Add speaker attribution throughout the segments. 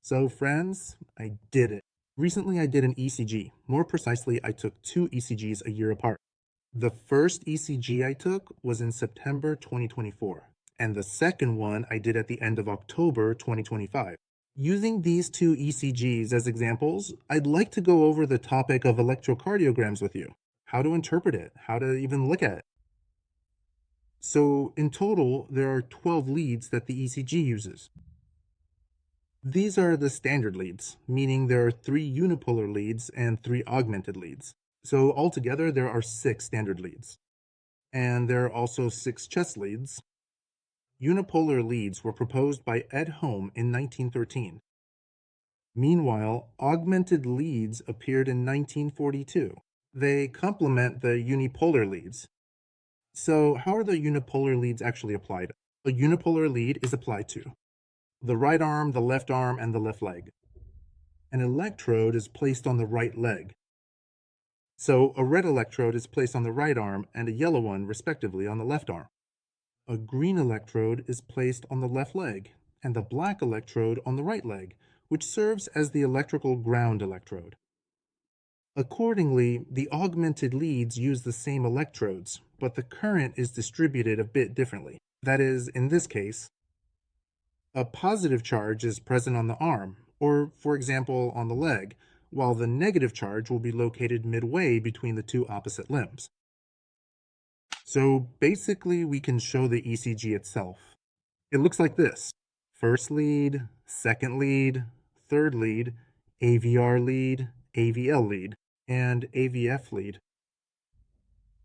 Speaker 1: So friends, I did it. Recently I did an ECG. More precisely, I took two ECGs a year apart. The first ECG I took was in September 2024, and the second one I did at the end of October 2025. Using these two ECGs as examples, I'd like to go over the topic of electrocardiograms with you, how to interpret it, how to even look at it. So in total, there are 12 leads that the ECG uses. These are the standard leads, meaning there are 3 unipolar leads and 3 augmented leads. So altogether, there are 6 standard leads. And there are also 6 chest leads. Unipolar leads were proposed by Ed Home in 1913. Meanwhile, augmented leads appeared in 1942. They complement the unipolar leads. So how are the unipolar leads actually applied? A unipolar lead is applied to the right arm, the left arm, and the left leg. An electrode is placed on the right leg. So a red electrode is placed on the right arm and a yellow one, respectively, on the left arm. A green electrode is placed on the left leg and the black electrode on the right leg, which serves as the electrical ground electrode. Accordingly, the augmented leads use the same electrodes, but the current is distributed a bit differently. That is, in this case, a positive charge is present on the arm, or for example on the leg, while the negative charge will be located midway between the two opposite limbs. So basically we can show the ECG itself. It looks like this: first lead, second lead, third lead, AVR lead, AVL lead, and AVF lead.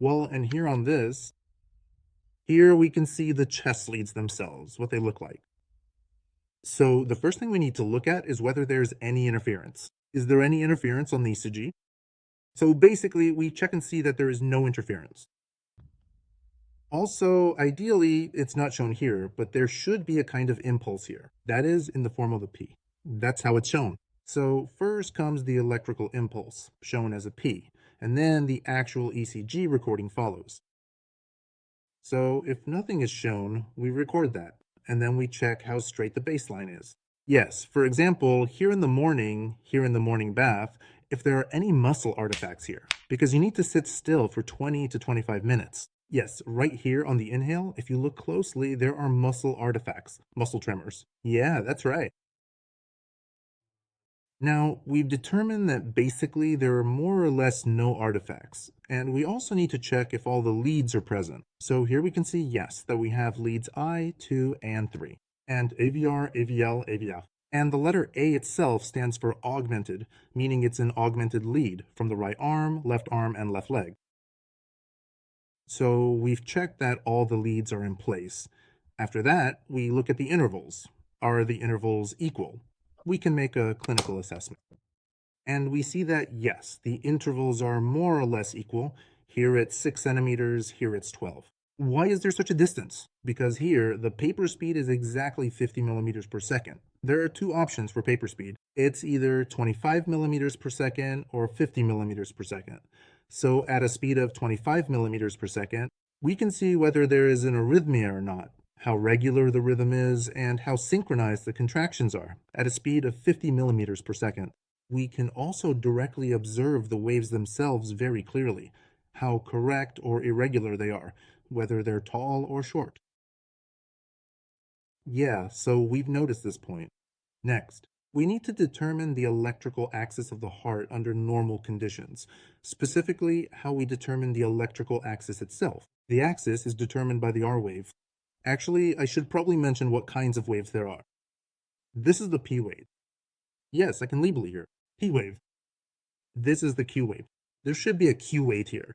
Speaker 1: Well, and here on this, here we can see the chest leads themselves, what they look like. So the first thing we need to look at is whether there's any interference. Is there any interference on the ECG? So basically, we check and see that there is no interference. Also, ideally, it's not shown here, but there should be a kind of impulse here. That is in the form of a P. That's how it's shown. So first comes the electrical impulse, shown as a P, and then the actual ECG recording follows. So if nothing is shown, we record that, and then we check how straight the baseline is. Yes, for example, here in the morning bath, if there are any muscle artifacts here, because you need to sit still for 20 to 25 minutes. Yes, right here on the inhale, if you look closely, there are muscle artifacts, muscle tremors. Yeah, that's right. Now, we've determined that basically there are more or less no artifacts, and we also need to check if all the leads are present. So here we can see, yes, that we have leads I, 2, and 3, and AVR, AVL, AVF. And the letter A itself stands for augmented, meaning it's an augmented lead from the right arm, and left leg. So we've checked that all the leads are in place. After that, we look at the intervals. Are the intervals equal? We can make a clinical assessment. And we see that, yes, the intervals are more or less equal. Here it's 6 centimeters, here it's 12. Why is there such a distance? Because here, the paper speed is exactly 50 millimeters per second. There are two options for paper speed. It's either 25 millimeters per second or 50 millimeters per second. So at a speed of 25 millimeters per second, we can see whether there is an arrhythmia or not, how regular the rhythm is, and how synchronized the contractions are at a speed of 50 millimeters per second. We can also directly observe the waves themselves very clearly, how correct or irregular they are, whether they're tall or short. Yeah, so we've noticed this point. Next, we need to determine the electrical axis of the heart under normal conditions, specifically how we determine the electrical axis itself. The axis is determined by the R wave. Actually, I should probably mention what kinds of waves there are. This is the P wave. Yes, I can label it here. P wave. This is the Q wave. There should be a Q wave here.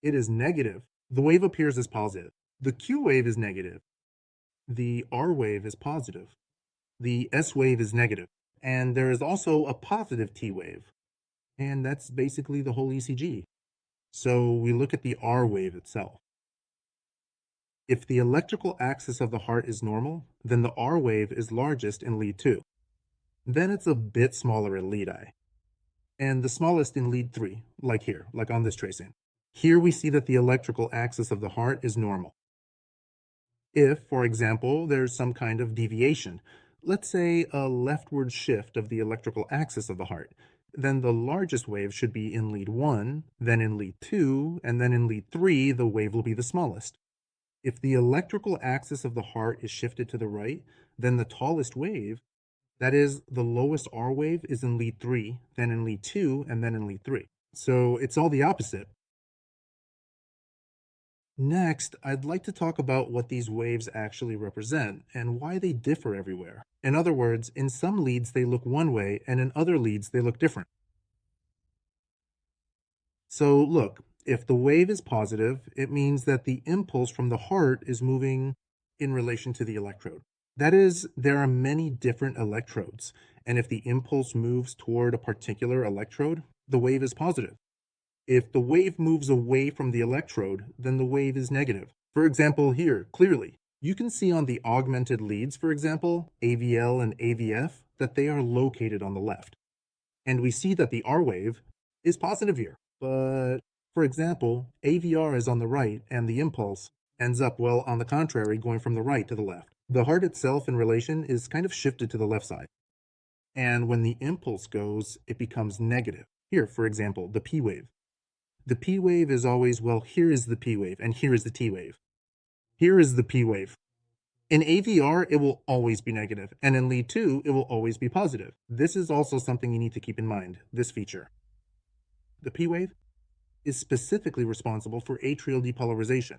Speaker 1: It is negative. The wave appears as positive. The Q wave is negative. The R wave is positive. The S wave is negative. And there is also a positive T wave. And that's basically the whole ECG. So we look at the R wave itself. If the electrical axis of the heart is normal, then the R wave is largest in lead 2. Then it's a bit smaller in lead I. And the smallest in lead 3, like here, like on this tracing. Here we see that the electrical axis of the heart is normal. If, for example, there's some kind of deviation, let's say a leftward shift of the electrical axis of the heart, then the largest wave should be in lead 1, then in lead 2, and then in lead 3, the wave will be the smallest. If the electrical axis of the heart is shifted to the right, then the tallest wave, that is, the lowest R wave, is in lead 3, then in lead 2, and then in lead 3. So it's all the opposite. Next, I'd like to talk about what these waves actually represent and why they differ everywhere. In other words, in some leads they look one way, and in other leads they look different. So look, if the wave is positive, it means that the impulse from the heart is moving in relation to the electrode. That is, there are many different electrodes, and if the impulse moves toward a particular electrode, the wave is positive. If the wave moves away from the electrode, then the wave is negative. For example, here, clearly, you can see on the augmented leads, for example, AVL and AVF, that they are located on the left. And we see that the R wave is positive here. But, for example, AVR is on the right, and the impulse ends up, well, on the contrary, going from the right to the left. The heart itself in relation is kind of shifted to the left side. And when the impulse goes, it becomes negative. Here, for example, the P wave. The P wave is always, well, here is the P wave, and here is the T wave. Here is the P wave. In AVR, it will always be negative, and in lead 2, it will always be positive. This is also something you need to keep in mind, this feature. The P wave is specifically responsible for atrial depolarization.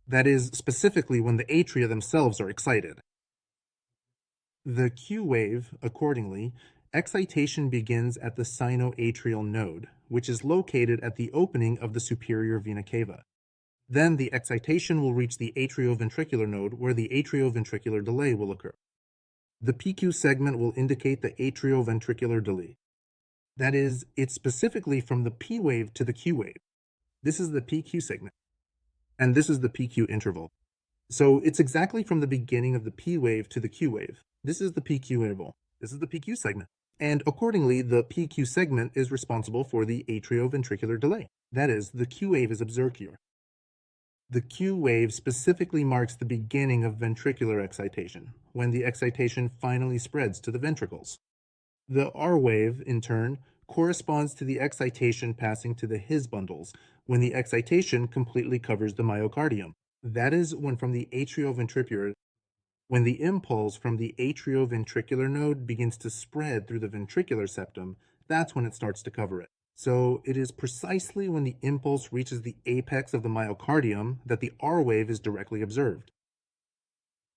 Speaker 1: That is, specifically when the atria themselves are excited. The Q wave, accordingly, excitation begins at the sinoatrial node, which is located at the opening of the superior vena cava. Then the excitation will reach the atrioventricular node, where the atrioventricular delay will occur. The PQ segment will indicate the atrioventricular delay. That is, it's specifically from the P wave to the Q wave. This is the PQ segment, and this is the PQ interval. So it's exactly from the beginning of the P wave to the Q wave. This is the PQ interval. This is the PQ segment. And accordingly, the PQ segment is responsible for the atrioventricular delay. That is, the Q wave is observed here. The Q wave specifically marks the beginning of ventricular excitation, when the excitation finally spreads to the ventricles. The R wave, in turn, corresponds to the excitation passing to the His bundles, when the excitation completely covers the myocardium. That is when when the impulse from the atrioventricular node begins to spread through the ventricular septum, that's when it starts to cover it. So it is precisely when the impulse reaches the apex of the myocardium that the R wave is directly observed.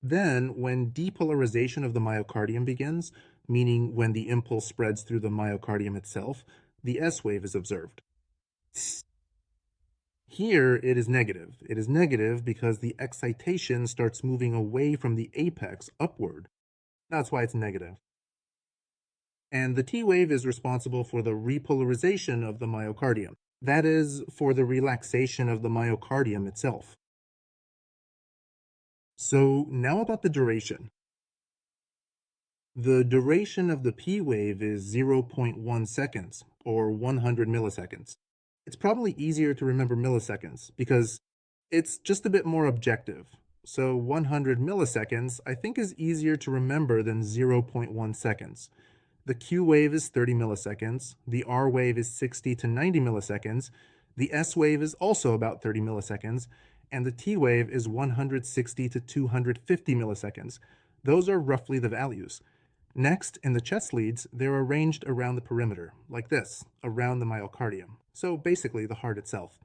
Speaker 1: Then, when depolarization of the myocardium begins, meaning when the impulse spreads through the myocardium itself, the S wave is observed. Here, it is negative. It is negative because the excitation starts moving away from the apex upward. That's why it's negative. And the T wave is responsible for the repolarization of the myocardium. That is, for the relaxation of the myocardium itself. So now about the duration. The duration of the P wave is 0.1 seconds, or 100 milliseconds. It's probably easier to remember milliseconds because it's just a bit more objective. So 100 milliseconds, I think, is easier to remember than 0.1 seconds. The Q wave is 30 milliseconds, the R wave is 60 to 90 milliseconds, the S wave is also about 30 milliseconds, and the T wave is 160 to 250 milliseconds. Those are roughly the values. Next, in the chest leads, they're arranged around the perimeter, like this, around the myocardium. So basically the heart itself.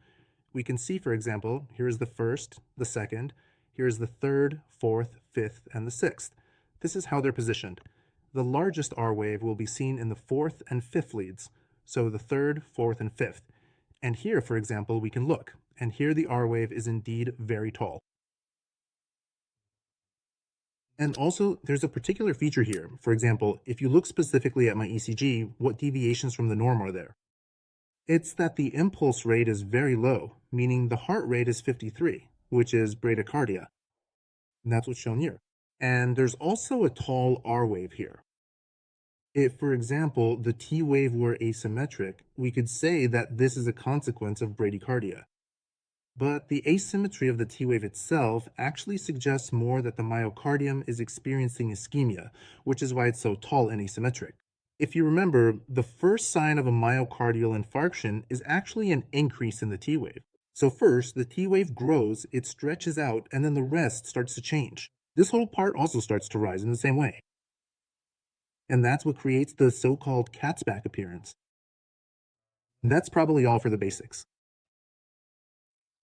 Speaker 1: We can see, for example, here is the first, the second, here is the third, fourth, fifth, and the sixth. This is how they're positioned. The largest R wave will be seen in the fourth and fifth leads, so the third, fourth, and fifth. And here, for example, we can look, and here the R wave is indeed very tall. And also, there's a particular feature here. For example, if you look specifically at my ECG, what deviations from the norm are there? It's that the impulse rate is very low, meaning the heart rate is 53, which is bradycardia. And that's what's shown here. And there's also a tall R wave here. If, for example, the T wave were asymmetric, we could say that this is a consequence of bradycardia. but the asymmetry of the T wave itself actually suggests more that the myocardium is experiencing ischemia, which is why it's so tall and asymmetric. If you remember, the first sign of a myocardial infarction is actually an increase in the T wave. So, first, the T wave grows, it stretches out, and then the rest starts to change. This whole part also starts to rise in the same way. And that's what creates the so called cat's back appearance. That's probably all for the basics.